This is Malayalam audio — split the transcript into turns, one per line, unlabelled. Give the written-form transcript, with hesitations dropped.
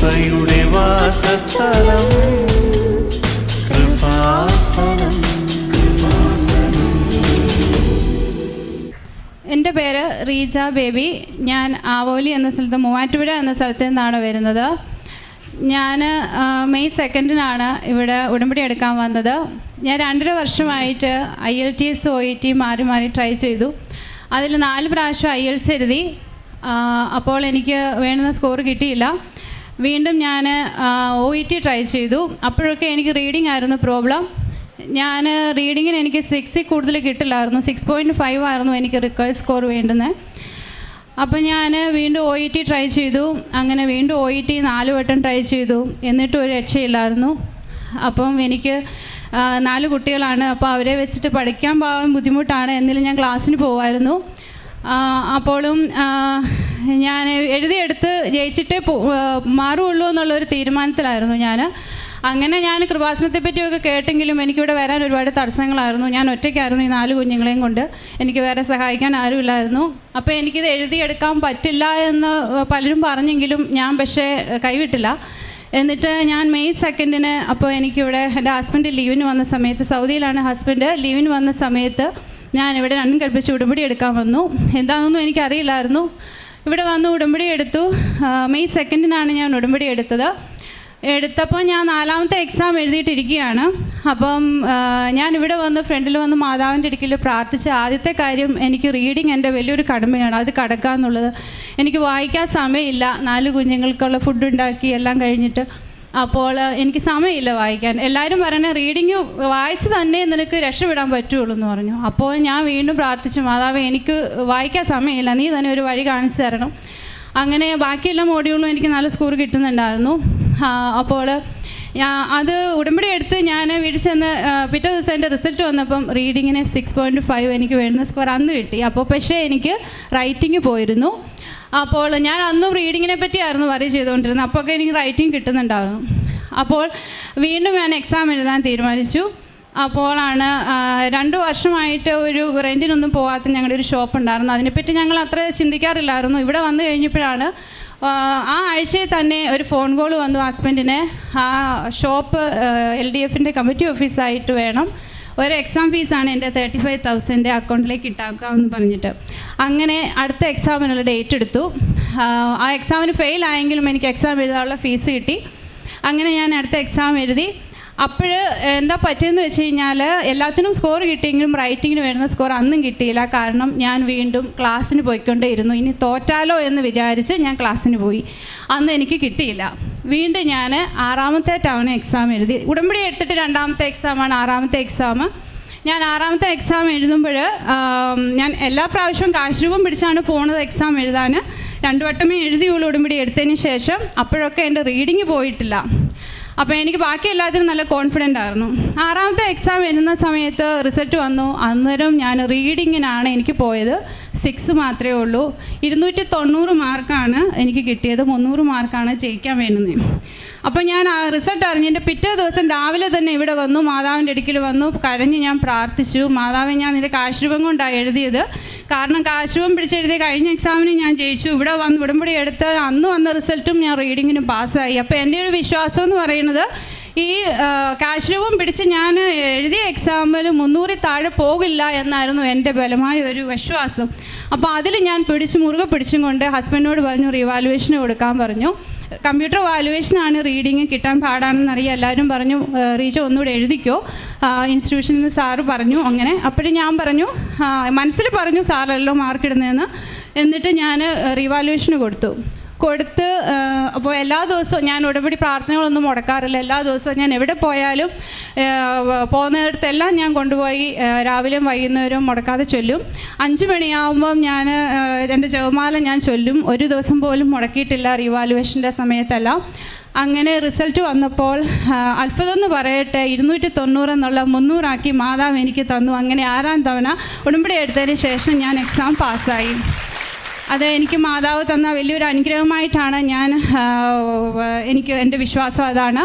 കൃപയുടെ വാസസ്ഥലം കൃപാസനം.
എൻ്റെ പേര് റീജ ബേബി. ഞാൻ ആവോലി എന്ന സ്ഥലത്ത്, മൂവാറ്റുപുഴ എന്ന സ്ഥലത്ത് നിന്നാണ് വരുന്നത്. ഞാൻ മെയ് 2 ഇവിടെ ഉടമ്പടി എടുക്കാൻ വന്നത്. ഞാൻ 2.5 വർഷമായിട്ട് IELTS OET മാറി മാറി ട്രൈ ചെയ്തു. അതിൽ 4 പ്രാവശ്യം IELTS എഴുതി. അപ്പോൾ എനിക്ക് വേണ്ടുന്ന സ്കോർ കിട്ടിയില്ല. വീണ്ടും ഞാൻ OET ട്രൈ ചെയ്തു. അപ്പോഴൊക്കെ എനിക്ക് റീഡിംഗ് ആയിരുന്നു പ്രോബ്ലം. ഞാൻ റീഡിങ്ങിന് എനിക്ക് 6 കൂടുതൽ കിട്ടില്ലായിരുന്നു. 6.5 ആയിരുന്നു എനിക്ക് റിക്വയർഡ് സ്കോർ വേണ്ടുന്നത്. അപ്പം ഞാൻ വീണ്ടും OET ട്രൈ ചെയ്തു. അങ്ങനെ വീണ്ടും OET 4 വട്ടം ട്രൈ ചെയ്തു. എന്നിട്ടും ഒരു രക്ഷയില്ലായിരുന്നു. അപ്പം എനിക്ക് 4 കുട്ടികളാണ്. അപ്പോൾ അവരെ വെച്ചിട്ട് പഠിക്കാൻ പോകാൻ ബുദ്ധിമുട്ടാണ്. എന്നാലും ഞാൻ ക്ലാസ്സിന് പോകുമായിരുന്നു. അപ്പോഴും ഞാൻ എഴുതിയെടുത്ത് ജയിച്ചിട്ടേ മാറുള്ളൂ എന്നുള്ളൊരു തീരുമാനത്തിലായിരുന്നു ഞാൻ. അങ്ങനെ ഞാൻ കൃപാസനത്തെ പറ്റിയൊക്കെ കേട്ടെങ്കിലും എനിക്കിവിടെ വരാൻ ഒരുപാട് തടസ്സങ്ങളായിരുന്നു. ഞാൻ ഒറ്റയ്ക്കായിരുന്നു ഈ 4 കുഞ്ഞുങ്ങളെയും കൊണ്ട്. എനിക്ക് വേറെ സഹായിക്കാൻ ആരുമില്ലായിരുന്നു. അപ്പോൾ എനിക്കിത് എഴുതിയെടുക്കാൻ പറ്റില്ല എന്ന് പലരും പറഞ്ഞെങ്കിലും ഞാൻ പക്ഷേ കൈവിട്ടില്ല. എന്നിട്ട് ഞാൻ മെയ് 2 അപ്പോൾ എനിക്കിവിടെ എൻ്റെ ഹസ്ബൻഡ് ലീവിന് വന്ന സമയത്ത്, സൗദിയിലാണ് ഹസ്ബൻഡ്, ലീവിന് വന്ന സമയത്ത് ഞാനിവിടെ രണ്ടും കൽപ്പിച്ച് ഉടമ്പടി എടുക്കാൻ വന്നു. എന്താണെന്നൊന്നും എനിക്കറിയില്ലായിരുന്നു. ഇവിടെ വന്ന് ഉടമ്പടി എടുത്തു. മെയ് 2 ഞാൻ ഉടമ്പടി എടുത്തപ്പോൾ ഞാൻ 4ാമത്തെ എക്സാം എഴുതിയിട്ടിരിക്കുകയാണ്. അപ്പം ഞാനിവിടെ വന്ന് ഫ്രണ്ടിൽ വന്ന് മാതാവിൻ്റെ അടുക്കൽ പ്രാർത്ഥിച്ച ആദ്യത്തെ കാര്യം, എനിക്ക് റീഡിങ് എൻ്റെ വലിയൊരു കടമയാണ്, അത് കടക്കുക എന്നുള്ളത്. എനിക്ക് വായിക്കാൻ സമയമില്ല. 4 കുഞ്ഞുങ്ങൾക്കുള്ള ഫുഡ് ഉണ്ടാക്കി എല്ലാം കഴിഞ്ഞിട്ട്. അപ്പോൾ എനിക്ക് സമയമില്ല വായിക്കാൻ. എല്ലാവരും പറയണേ റീഡിങ് വായിച്ച് തന്നെ നിനക്ക് രക്ഷപ്പെടാൻ പറ്റുള്ളൂ എന്ന് പറഞ്ഞു. അപ്പോൾ ഞാൻ വീണ്ടും പ്രാർത്ഥിച്ചു, മാതാവേ എനിക്ക് വായിക്കാൻ സമയമില്ല, നീ തന്നെ ഒരു വഴി കാണിച്ചു തരണം. അങ്ങനെ ബാക്കിയെല്ലാം മോഡ്യൂളും എനിക്ക് നല്ല സ്കോർ കിട്ടുന്നുണ്ടായിരുന്നു. അപ്പോൾ അത് ഉടമ്പടി എടുത്ത് ഞാൻ വീട്ടിൽ ചെന്ന് പിറ്റേ ദിവസം എൻ്റെ റിസൾട്ട് വന്നപ്പം റീഡിങ്ങിന് 6.5 എനിക്ക് വേണ്ടുന്ന സ്കോർ അന്ന് കിട്ടി. അപ്പോൾ പക്ഷേ എനിക്ക് റൈറ്റിംഗ് പോയിരുന്നു. അപ്പോൾ ഞാൻ അന്നും റീഡിങ്ങിനെ പറ്റിയായിരുന്നു വറി ചെയ്തുകൊണ്ടിരുന്നത്. അപ്പോൾ ഒക്കെ എനിക്ക് റൈറ്റിംഗ് കിട്ടുന്നുണ്ടായിരുന്നു. അപ്പോൾ വീണ്ടും ഞാൻ എക്സാം എഴുതാൻ തീരുമാനിച്ചു. അപ്പോഴാണ് 2 വർഷമായിട്ട് ഒരു റെൻറ്റിനൊന്നും പോകാത്ത ഞങ്ങളുടെ ഒരു ഷോപ്പ് ഉണ്ടായിരുന്നു. അതിനെപ്പറ്റി ഞങ്ങൾ അത്ര ചിന്തിക്കാറില്ലായിരുന്നു. ഇവിടെ വന്നു കഴിഞ്ഞപ്പോഴാണ് ആ ആഴ്ചയിൽ തന്നെ ഒരു ഫോൺ കോൾ വന്നു ഹസ്ബൻഡിന്. ആ ഷോപ്പ് LDFൻ്റെ കമ്മിറ്റി ഓഫീസായിട്ട് വേണം, ഒരു എക്സാം ഫീസാണ് എൻ്റെ 35,000 അക്കൗണ്ടിലേക്ക് ഇട്ടാക്കാമെന്ന് പറഞ്ഞിട്ട്. അങ്ങനെ അടുത്ത എക്സാമിനുള്ള ഡേറ്റ് എടുത്തു. ആ എക്സാമിന് ഫെയിൽ ആയെങ്കിലും എനിക്ക് എക്സാം എഴുതാനുള്ള ഫീസ് കിട്ടി. അങ്ങനെ ഞാൻ അടുത്ത എക്സാം എഴുതി. അപ്പോൾ എന്താ പറ്റിയെന്ന് വെച്ച് കഴിഞ്ഞാൽ എല്ലാത്തിനും സ്കോർ കിട്ടിയെങ്കിലും റൈറ്റിങ്ങിന് വരുന്ന സ്കോർ അന്നും കിട്ടിയില്ല. കാരണം ഞാൻ വീണ്ടും ക്ലാസ്സിന് പോയിക്കൊണ്ടേയിരുന്നു. ഇനി തോറ്റാലോ എന്ന് വിചാരിച്ച് ഞാൻ ക്ലാസ്സിന് പോയി. അന്ന് എനിക്ക് കിട്ടിയില്ല. വീണ്ടും ഞാൻ 6ാമത്തെ ടേം എക്സാം എഴുതി. ഉടമ്പടി എടുത്തിട്ട് 2ാമത്തെ എക്സാമാണ് 6ാമത്തെ എക്സാം. ഞാൻ 6ാമത്തെ എക്സാം എഴുതുമ്പോൾ ഞാൻ എല്ലാ പ്രാവശ്യവും കാശ് രൂപം പിടിച്ചാണ് പോണത് എക്സാം എഴുതാൻ. 2 വട്ടമേ എഴുതിയുള്ളൂ ഉടമ്പടി എടുത്തതിന് ശേഷം. അപ്പോഴൊക്കെ എൻ്റെ റീഡിങ് പോയിട്ടില്ല. അപ്പോൾ എനിക്ക് ബാക്കി എല്ലാത്തിനും നല്ല കോൺഫിഡൻ്റ് ആയിരുന്നു. 6ാമത്തെ എക്സാം വരുന്ന സമയത്ത് റിസൾട്ട് വന്നു. അന്നേരം ഞാൻ റീഡിങ്ങിനാണ് എനിക്ക് പോയത് 6 മാത്രമേ ഉള്ളൂ. 290 മാർക്കാണ് എനിക്ക് കിട്ടിയത്. 300 മാർക്കാണ് ജയിക്കാൻ വേണ്ടുന്നത്. അപ്പോൾ ഞാൻ ആ റിസൾട്ട് അറിഞ്ഞതിൻ്റെ പിറ്റേ ദിവസം രാവിലെ തന്നെ ഇവിടെ വന്നു, മാതാവിൻ്റെ അടുക്കൽ വന്നു, കരഞ്ഞ് ഞാൻ പ്രാർത്ഥിച്ചു, മാതാവെ ഞാൻ നിൻ്റെ കാശുരൂപം കൊണ്ടാണ് എഴുതിയത്. കാരണം കാശുരൂപം പിടിച്ചെഴുതിയ കഴിഞ്ഞ എക്സാമിന് ഞാൻ ജയിച്ചു. ഇവിടെ വന്ന് ഉടമ്പടി എടുത്ത് അന്ന് വന്ന റിസൾട്ടും ഞാൻ റീഡിങ്ങിന് പാസ്സായി. അപ്പോൾ എൻ്റെ ഒരു വിശ്വാസം എന്ന് പറയുന്നത്, ഈ കാശ് രൂപം പിടിച്ച് ഞാൻ എഴുതിയ എക്സാമിൽ 300 താഴെ പോകില്ല എന്നായിരുന്നു എൻ്റെ ബലമായ ഒരു വിശ്വാസം. അപ്പോൾ അതിൽ ഞാൻ മുറുകെ പിടിച്ചും കൊണ്ട് ഹസ്ബൻഡിനോട് പറഞ്ഞു റീവാലുവേഷന് കൊടുക്കാൻ പറഞ്ഞു. കമ്പ്യൂട്ടർ വാലുവേഷനാണ്, റീഡിങ് കിട്ടാൻ പാടാണെന്നറിയാം. എല്ലാവരും പറഞ്ഞു റീച്ച ഒന്നുകൂടെ എഴുതിക്കോ, ഇൻസ്റ്റിറ്റ്യൂഷനിൽ നിന്ന് സാറ് പറഞ്ഞു. അങ്ങനെ അപ്പോഴും ഞാൻ പറഞ്ഞു, മനസ്സിൽ പറഞ്ഞു സാറല്ലോ മാർക്ക് ഇടുന്നതെന്ന്. എന്നിട്ട് ഞാൻ റീവാലുവേഷന് കൊടുത്ത് അപ്പോൾ എല്ലാ ദിവസവും ഞാൻ ഉടമ്പടി പ്രാർത്ഥനകളൊന്നും മുടക്കാറില്ല. എല്ലാ ദിവസവും ഞാൻ എവിടെ പോയാലും പോകുന്നിടത്തെല്ലാം ഞാൻ കൊണ്ടുപോയി രാവിലെയും വൈകുന്നേരവും മുടക്കാതെ ചൊല്ലും. 5 മണിയാകുമ്പം ഞാൻ എൻ്റെ ജപമാല ഞാൻ ചൊല്ലും. ഒരു ദിവസം പോലും മുടക്കിയിട്ടില്ല റീവാലുവേഷൻ്റെ സമയത്തെല്ലാം. അങ്ങനെ റിസൾട്ട് വന്നപ്പോൾ അത്ഭുതം എന്ന് പറയട്ടെ, 290 എന്നുള്ള 300 ആക്കി മാതാവ് എനിക്ക് തന്നു. അങ്ങനെ 6ാം തവണ ഉടമ്പടി എടുത്തതിന് ശേഷം ഞാൻ എക്സാം പാസ്സായി. അത് എനിക്ക് മാതാവ് തന്ന വലിയൊരു അനുഗ്രഹമായിട്ടാണ് എനിക്ക് എൻ്റെ വിശ്വാസം അതാണ്.